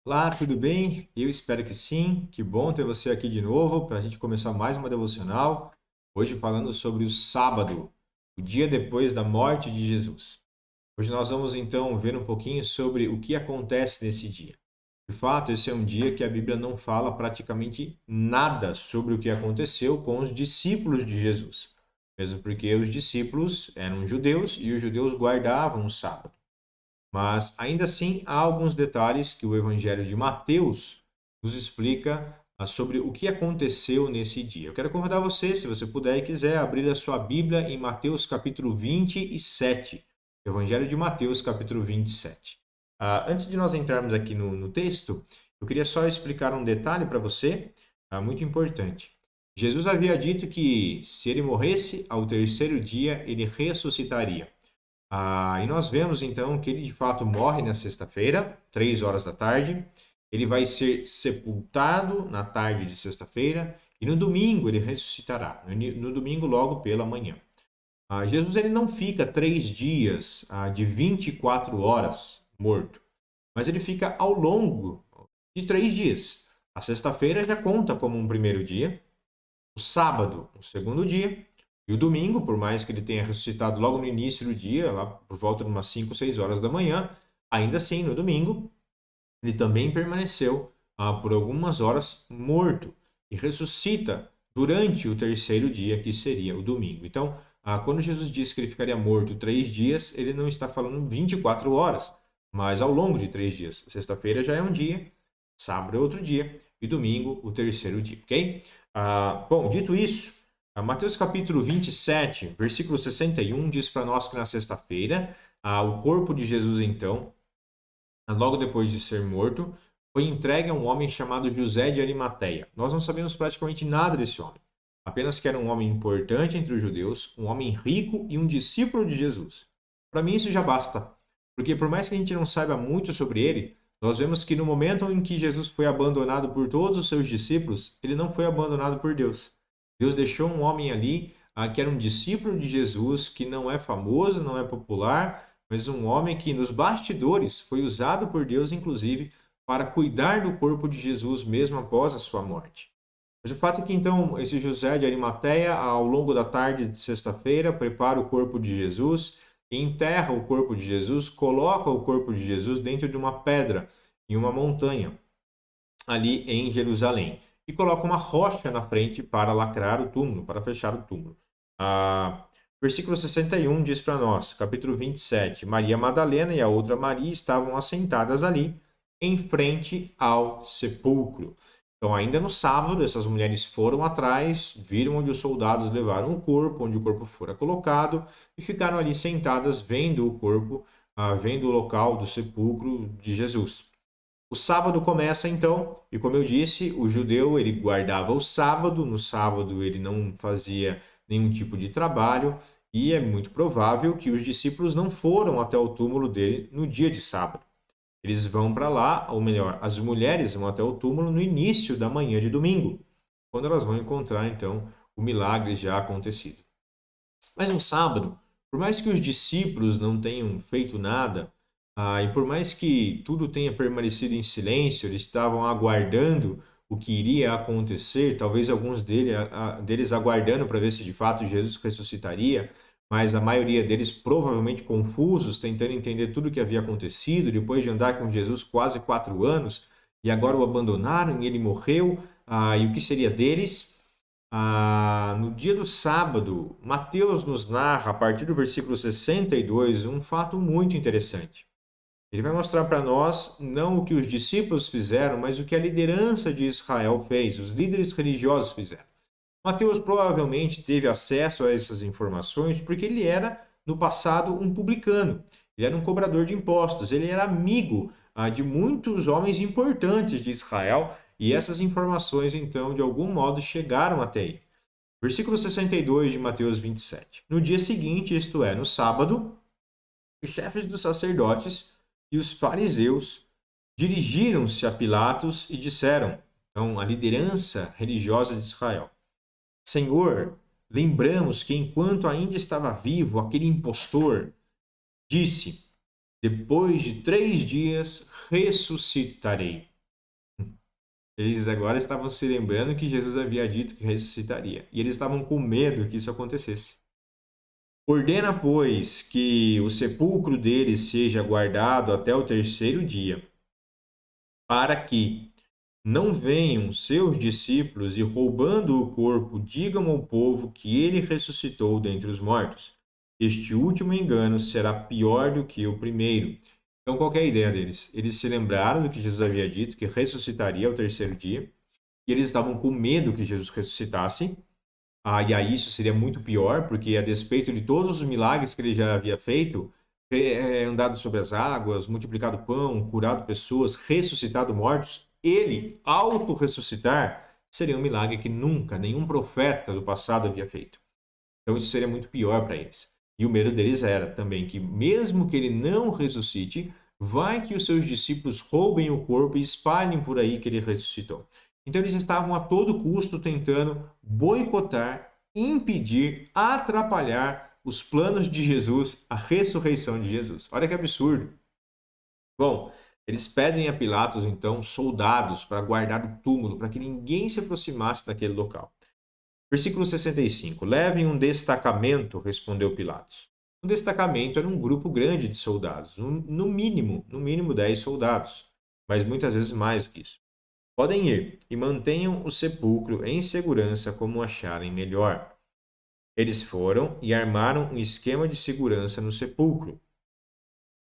Olá, tudo bem? Eu espero que sim. Que bom ter você aqui de novo para a gente começar mais uma devocional. Hoje falando sobre o sábado, o dia depois da morte de Jesus. Hoje nós vamos então ver um pouquinho sobre o que acontece nesse dia. De fato, esse é um dia que a Bíblia não fala praticamente nada sobre o que aconteceu com os discípulos de Jesus, mesmo porque os discípulos eram judeus e os judeus guardavam o sábado. Mas ainda assim, há alguns detalhes que o Evangelho de Mateus nos explica sobre o que aconteceu nesse dia. Eu quero convidar você, se você puder e quiser, abrir a sua Bíblia em Mateus capítulo 27. Evangelho de Mateus capítulo 27. Antes de nós entrarmos aqui no texto, eu queria só explicar um detalhe para você, muito importante. Jesus havia dito que se ele morresse, ao terceiro dia ele ressuscitaria. E nós vemos então que ele de fato morre na sexta-feira, 3 horas da tarde. Ele vai ser sepultado na tarde de sexta-feira e no domingo ele ressuscitará, no domingo logo pela manhã. Jesus ele não fica 3 dias de 24 horas morto, mas ele fica ao longo de 3 dias. A sexta-feira já conta como um primeiro dia, o sábado, um segundo dia, e o domingo, por mais que ele tenha ressuscitado logo no início do dia, lá por volta de umas 5, 6 horas da manhã, ainda assim, no domingo, ele também permaneceu por algumas horas morto e ressuscita durante o terceiro dia, que seria o domingo. Então, quando Jesus disse que ele ficaria morto 3 dias, ele não está falando 24 horas, mas ao longo de 3 dias. Sexta-feira já é um dia, sábado é outro dia e domingo o terceiro dia, ok? Bom, dito isso, Mateus capítulo 27, versículo 61 diz para nós que na sexta-feira, o corpo de Jesus então logo depois de ser morto, foi entregue a um homem chamado José de Arimateia. Nós não sabemos praticamente nada desse homem, apenas que era um homem importante entre os judeus, um homem rico e um discípulo de Jesus. Para mim isso já basta, porque por mais que a gente não saiba muito sobre ele, nós vemos que no momento em que Jesus foi abandonado por todos os seus discípulos, ele não foi abandonado por Deus. Deus deixou um homem ali que era um discípulo de Jesus, que não é famoso, não é popular, mas um homem que nos bastidores foi usado por Deus, inclusive, para cuidar do corpo de Jesus mesmo após a sua morte. Mas o fato é que então esse José de Arimateia, ao longo da tarde de sexta-feira, prepara o corpo de Jesus, enterra o corpo de Jesus, coloca o corpo de Jesus dentro de uma pedra, em uma montanha, ali em Jerusalém, e coloca uma rocha na frente para lacrar o túmulo, para fechar o túmulo. Ah, Versículo 61 diz para nós, capítulo 27, Maria Madalena e a outra Maria estavam assentadas ali, em frente ao sepulcro. Então, ainda no sábado, essas mulheres foram atrás, viram onde os soldados levaram o corpo, onde o corpo fora colocado, e ficaram ali sentadas vendo o corpo, vendo o local do sepulcro de Jesus. O sábado começa então, e como eu disse, o judeu ele guardava o sábado, no sábado ele não fazia nenhum tipo de trabalho, e é muito provável que os discípulos não foram até o túmulo dele no dia de sábado. Eles vão para lá, ou melhor, as mulheres vão até o túmulo no início da manhã de domingo, quando elas vão encontrar então o milagre já acontecido. Mas no sábado, por mais que os discípulos não tenham feito nada, e por mais que tudo tenha permanecido em silêncio, eles estavam aguardando o que iria acontecer, talvez alguns deles aguardando para ver se de fato Jesus ressuscitaria, mas a maioria deles provavelmente confusos, tentando entender tudo o que havia acontecido, depois de andar com Jesus quase 4 anos, e agora o abandonaram e ele morreu, e o que seria deles? No dia do sábado, Mateus nos narra, a partir do versículo 62, um fato muito interessante. Ele vai mostrar para nós não o que os discípulos fizeram, mas o que a liderança de Israel fez, os líderes religiosos fizeram. Mateus provavelmente teve acesso a essas informações porque ele era, no passado, um publicano. Ele era um cobrador de impostos. Ele era amigo de muitos homens importantes de Israel e essas informações, então, de algum modo, chegaram até ele. Versículo 62 de Mateus 27. No dia seguinte, isto é, no sábado, os chefes dos sacerdotes e os fariseus dirigiram-se a Pilatos e disseram, então, a liderança religiosa de Israel: Senhor, lembramos que enquanto ainda estava vivo, aquele impostor disse: Depois de 3 dias ressuscitarei. Eles agora estavam se lembrando que Jesus havia dito que ressuscitaria. E eles estavam com medo que isso acontecesse. Ordena, pois, que o sepulcro dele seja guardado até o terceiro dia, para que não venham seus discípulos e, roubando o corpo, digam ao povo que ele ressuscitou dentre os mortos. Este último engano será pior do que o primeiro. Então, qual que é a ideia deles? Eles se lembraram do que Jesus havia dito, que ressuscitaria ao terceiro dia, e eles estavam com medo que Jesus ressuscitasse. E aí isso seria muito pior, porque a despeito de todos os milagres que ele já havia feito, andado sobre as águas, multiplicado pão, curado pessoas, ressuscitado mortos, ele, auto-ressuscitar, seria um milagre que nunca nenhum profeta do passado havia feito. Então isso seria muito pior para eles. E o medo deles era também que, mesmo que ele não ressuscite, vai que os seus discípulos roubem o corpo e espalhem por aí que ele ressuscitou. Então eles estavam a todo custo tentando boicotar, impedir, atrapalhar os planos de Jesus, a ressurreição de Jesus. Olha que absurdo. Bom, eles pedem a Pilatos então soldados para guardar o túmulo, para que ninguém se aproximasse daquele local. Versículo 65. Levem um destacamento, respondeu Pilatos. Um destacamento era um grupo grande de soldados, no mínimo 10 soldados, mas muitas vezes mais do que isso. Podem ir e mantenham o sepulcro em segurança como acharem melhor. Eles foram e armaram um esquema de segurança no sepulcro.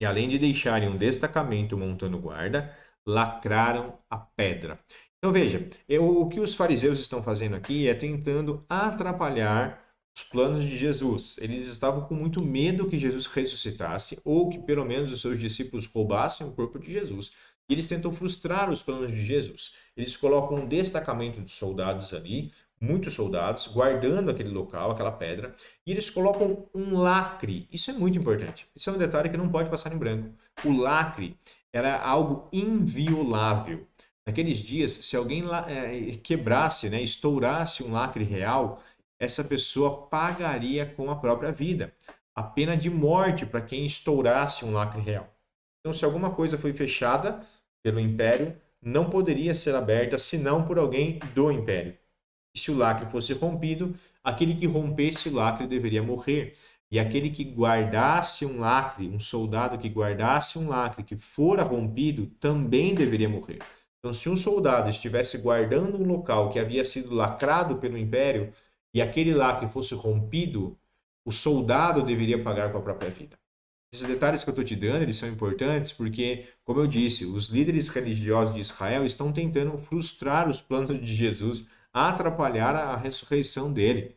E além de deixarem um destacamento montando guarda, lacraram a pedra. Então veja, o que os fariseus estão fazendo aqui é tentando atrapalhar os planos de Jesus. Eles estavam com muito medo que Jesus ressuscitasse ou que pelo menos os seus discípulos roubassem o corpo de Jesus. E eles tentam frustrar os planos de Jesus. Eles colocam um destacamento de soldados ali, muitos soldados, guardando aquele local, aquela pedra, e eles colocam um lacre. Isso é muito importante. Isso é um detalhe que não pode passar em branco. O lacre era algo inviolável. Naqueles dias, se alguém quebrasse, né, estourasse um lacre real, essa pessoa pagaria com a própria vida. A pena de morte para quem estourasse um lacre real. Então, se alguma coisa foi fechada pelo império, não poderia ser aberta senão por alguém do império. E se o lacre fosse rompido, aquele que rompesse o lacre deveria morrer. E aquele que guardasse um lacre, um soldado que guardasse um lacre que fora rompido, também deveria morrer. Então, se um soldado estivesse guardando um local que havia sido lacrado pelo império e aquele lacre fosse rompido, o soldado deveria pagar com a própria vida. Esses detalhes que eu estou te dando, eles são importantes porque, como eu disse, os líderes religiosos de Israel estão tentando frustrar os planos de Jesus, atrapalhar a ressurreição dele.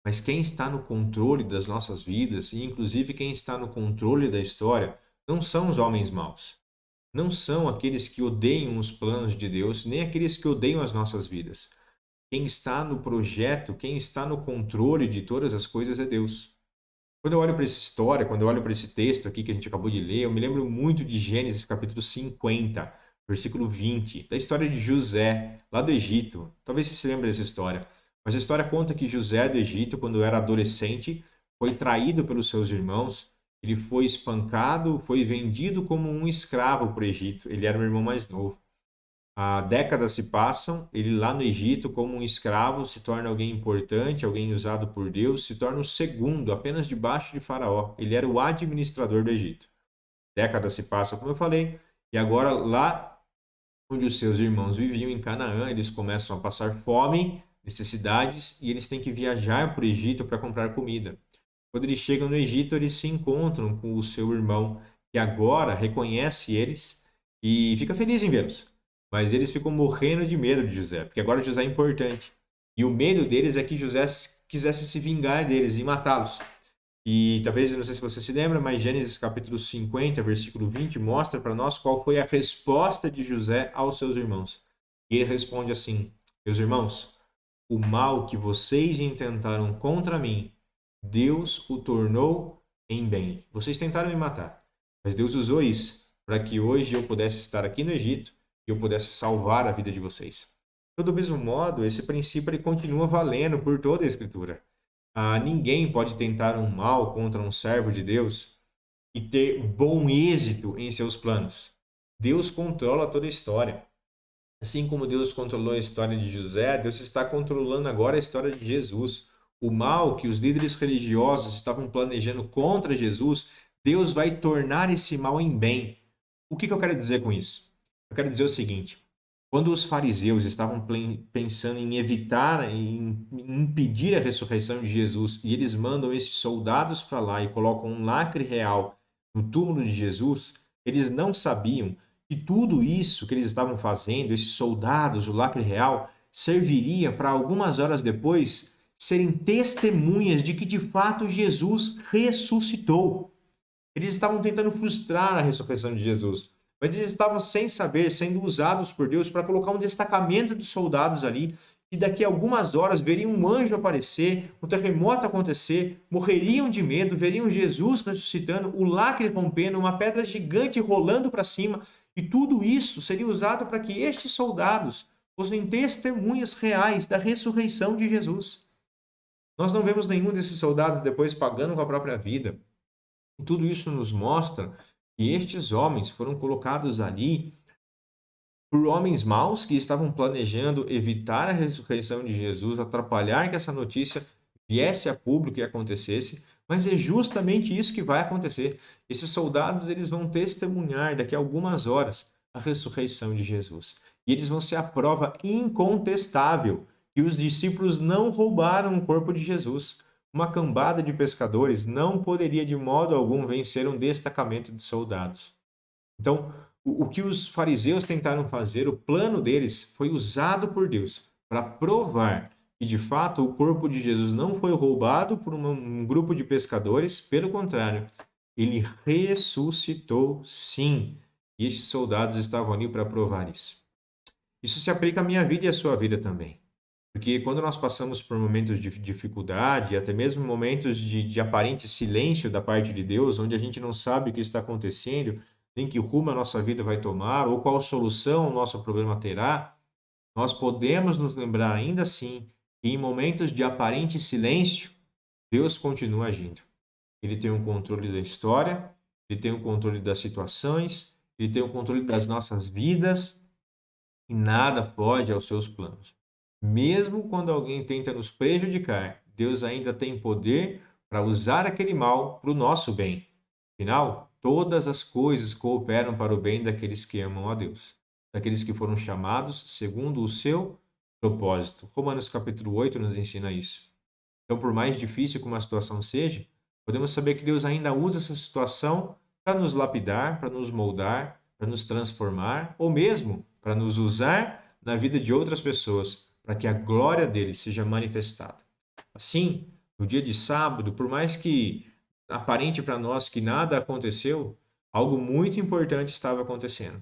Mas quem está no controle das nossas vidas, e inclusive quem está no controle da história, não são os homens maus. Não são aqueles que odeiam os planos de Deus, nem aqueles que odeiam as nossas vidas. Quem está no projeto, quem está no controle de todas as coisas é Deus. Quando eu olho para essa história, quando eu olho para esse texto aqui que a gente acabou de ler, eu me lembro muito de Gênesis capítulo 50, versículo 20, da história de José, lá do Egito. Talvez você se lembre dessa história. Mas a história conta que José do Egito, quando era adolescente, foi traído pelos seus irmãos, ele foi espancado, foi vendido como um escravo para o Egito. Ele era o irmão mais novo. Décadas se passam, ele lá no Egito, como um escravo, se torna alguém importante, alguém usado por Deus, se torna o segundo, apenas debaixo de Faraó. Ele era o administrador do Egito. Décadas se passam, como eu falei, e agora lá onde os seus irmãos viviam, em Canaã, eles começam a passar fome, necessidades, e eles têm que viajar para o Egito para comprar comida. Quando eles chegam no Egito, eles se encontram com o seu irmão, que agora reconhece eles e fica feliz em vê-los. Mas eles ficam morrendo de medo de José, porque agora José é importante. E o medo deles é que José quisesse se vingar deles e matá-los. E talvez, eu não sei se você se lembra, mas Gênesis capítulo 50, versículo 20, mostra para nós qual foi a resposta de José aos seus irmãos. E ele responde assim: Meus irmãos, o mal que vocês intentaram contra mim, Deus o tornou em bem. Vocês tentaram me matar, mas Deus usou isso para que hoje eu pudesse estar aqui no Egito e eu pudesse salvar a vida de vocês. Então, do mesmo modo, esse princípio ele continua valendo por toda a Escritura. Ninguém pode tentar um mal contra um servo de Deus e ter bom êxito em seus planos. Deus controla toda a história. Assim como Deus controlou a história de José, Deus está controlando agora a história de Jesus. O mal que os líderes religiosos estavam planejando contra Jesus, Deus vai tornar esse mal em bem. O que eu quero dizer com isso? Eu quero dizer o seguinte: quando os fariseus estavam pensando em evitar, em impedir a ressurreição de Jesus, e eles mandam esses soldados para lá e colocam um lacre real no túmulo de Jesus, eles não sabiam que tudo isso que eles estavam fazendo, esses soldados, o lacre real, serviria para algumas horas depois serem testemunhas de que de fato Jesus ressuscitou. Eles estavam tentando frustrar a ressurreição de Jesus, mas eles estavam sem saber, sendo usados por Deus para colocar um destacamento de soldados ali, e daqui a algumas horas veriam um anjo aparecer, um terremoto acontecer, morreriam de medo, veriam Jesus ressuscitando, o lacre rompendo, uma pedra gigante rolando para cima, e tudo isso seria usado para que estes soldados fossem testemunhas reais da ressurreição de Jesus. Nós não vemos nenhum desses soldados depois pagando com a própria vida. Tudo isso nos mostra que estes homens foram colocados ali por homens maus que estavam planejando evitar a ressurreição de Jesus, atrapalhar que essa notícia viesse a público e acontecesse, mas é justamente isso que vai acontecer. Esses soldados eles vão testemunhar daqui a algumas horas a ressurreição de Jesus. E eles vão ser a prova incontestável que os discípulos não roubaram o corpo de Jesus. Uma cambada de pescadores não poderia de modo algum vencer um destacamento de soldados. Então, o que os fariseus tentaram fazer, o plano deles foi usado por Deus para provar que de fato o corpo de Jesus não foi roubado por um grupo de pescadores, pelo contrário, ele ressuscitou sim. E estes soldados estavam ali para provar isso. Isso se aplica à minha vida e à sua vida também. Porque quando nós passamos por momentos de dificuldade, até mesmo momentos de aparente silêncio da parte de Deus, onde a gente não sabe o que está acontecendo, nem que rumo a nossa vida vai tomar, ou qual solução o nosso problema terá, nós podemos nos lembrar ainda assim que em momentos de aparente silêncio, Deus continua agindo. Ele tem o controle da história, ele tem o controle das situações, ele tem o controle das nossas vidas, e nada foge aos seus planos. Mesmo quando alguém tenta nos prejudicar, Deus ainda tem poder para usar aquele mal para o nosso bem. Afinal, todas as coisas cooperam para o bem daqueles que amam a Deus, daqueles que foram chamados segundo o seu propósito. Romanos capítulo 8 nos ensina isso. Então, por mais difícil que uma situação seja, podemos saber que Deus ainda usa essa situação para nos lapidar, para nos moldar, para nos transformar, ou mesmo para nos usar na vida de outras pessoas, para que a glória dele seja manifestada. Assim, no dia de sábado, por mais que aparente para nós que nada aconteceu, algo muito importante estava acontecendo.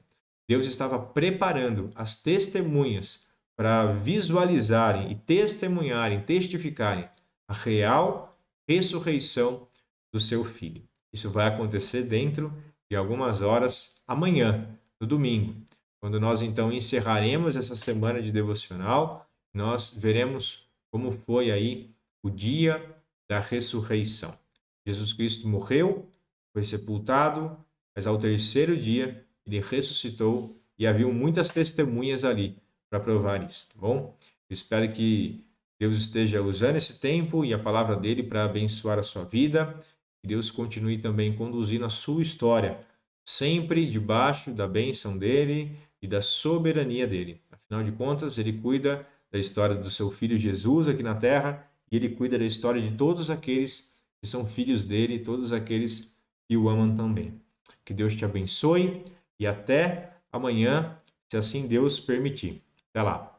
Deus estava preparando as testemunhas para visualizarem e testemunharem, testificarem a real ressurreição do seu filho. Isso vai acontecer dentro de algumas horas amanhã, no domingo, quando nós então encerraremos essa semana de devocional, nós veremos como foi aí o dia da ressurreição. Jesus Cristo morreu, foi sepultado, mas ao terceiro dia ele ressuscitou e havia muitas testemunhas ali para provar isso, tá bom? Eu espero que Deus esteja usando esse tempo e a palavra dele para abençoar a sua vida. Que Deus continue também conduzindo a sua história, sempre debaixo da bênção dele e da soberania dele. Afinal de contas, ele cuida da história do seu filho Jesus aqui na terra e ele cuida da história de todos aqueles que são filhos dele, todos aqueles que o amam também. Que Deus te abençoe e até amanhã, se assim Deus permitir. Até lá.